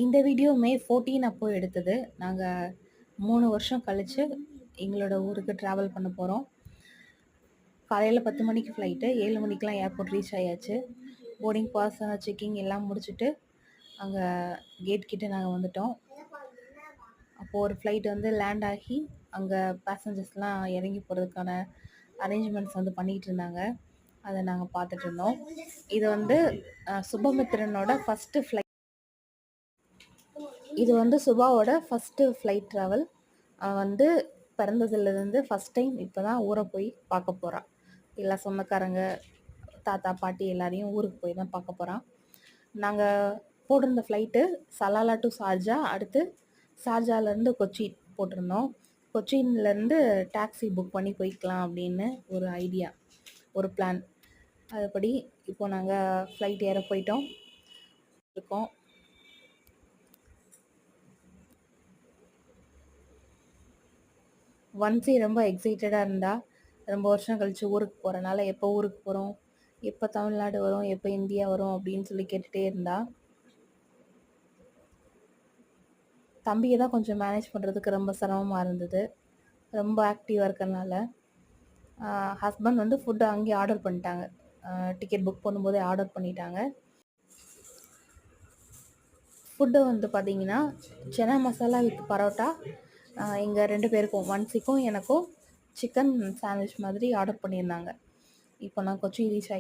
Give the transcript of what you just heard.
இந்த வீடியோ மே 14 அப்போ எடுத்தது. நாங்க 3 வருஷம் கழிச்சு எங்களோட ஊருக்கு ட்ராவல் பண்ண போறோம். காலையில 10 மணிக்கு ஃப்ளைட்டு. 7 மணிக்கெல்லாம் ஏர்போர்ட் ரீச் ஆயாச்சு. போர்டிங் பாஸ், செக்கிங் எல்லாம் முடிச்சுட்டு, அங்க கேட் கிட்ட நாங்க வந்துட்டோம். அப்போ ஒரு ஃப்ளைட் வந்து லேண்ட் ஆகி, அங்க பேசஞ்சர்ஸ்லாம் இறங்கி போறதுக்கான அரேஞ்ச்மெண்ட்ஸ் வந்து பண்ணிட்டு இருந்தாங்க. அத நாங்க பார்த்துட்டு இருந்தோம். இது வந்து சுபமித்ரனோட ஃபர்ஸ்ட் ஃப்ளைட். இது வந்து சுபாவோட ஃபஸ்ட்டு ஃப்ளைட் ட்ராவல். அவன் வந்து பிறந்ததுலேருந்து ஃபஸ்ட் டைம் இப்போ தான் ஊரை போய் பார்க்க போகிறான். எல்லா சொந்தக்காரங்க, தாத்தா பாட்டி எல்லாரையும் ஊருக்கு போய் தான் பார்க்க போகிறான். நாங்கள் போட்டிருந்த ஃப்ளைட்டு சலாலா டு ஷார்ஜா, அடுத்து ஷார்ஜாலேருந்து கொச்சி போட்டிருந்தோம். கொச்சின்லேருந்து டாக்ஸி புக் பண்ணி போய்க்கலாம் அப்படின்னு ஒரு ஐடியா, ஒரு பிளான். அதுபடி இப்போ நாங்கள் ஃப்ளைட் ஏற போயிட்டோம் இருக்கோம். வன்சி ரொம்ப எக்ஸைட்டடாக இருந்தா. ரொம்ப வருஷம் கழிச்சு ஊருக்கு போகிறனால, எப்போ ஊருக்கு போகிறோம், எப்போ தமிழ்நாடு வரும், எப்போ இந்தியா வரும் அப்படின்னு சொல்லி கேட்டுகிட்டே இருந்தா. தம்பியை தான் கொஞ்சம் மேனேஜ் பண்ணுறதுக்கு ரொம்ப சிரமமாக இருந்தது, ரொம்ப ஆக்டிவாக இருக்கிறனால. ஹஸ்பண்ட் வந்து ஃபுட்டு அங்கேயே ஆர்டர் பண்ணிட்டாங்க. டிக்கெட் புக் பண்ணும்போதே ஆர்டர் பண்ணிட்டாங்க. ஃபுட்டு வந்து பார்த்தீங்கன்னா, சென்னா மசாலா வித் பரோட்டா. எங்கள் 2 பேருக்கும், வன்சிக்கும் எனக்கும் சிக்கன் சாண்ட்விச் மாதிரி ஆர்டர் பண்ணியிருந்தாங்க. இப்போ நான் கொச்சி ரீச் ஆகி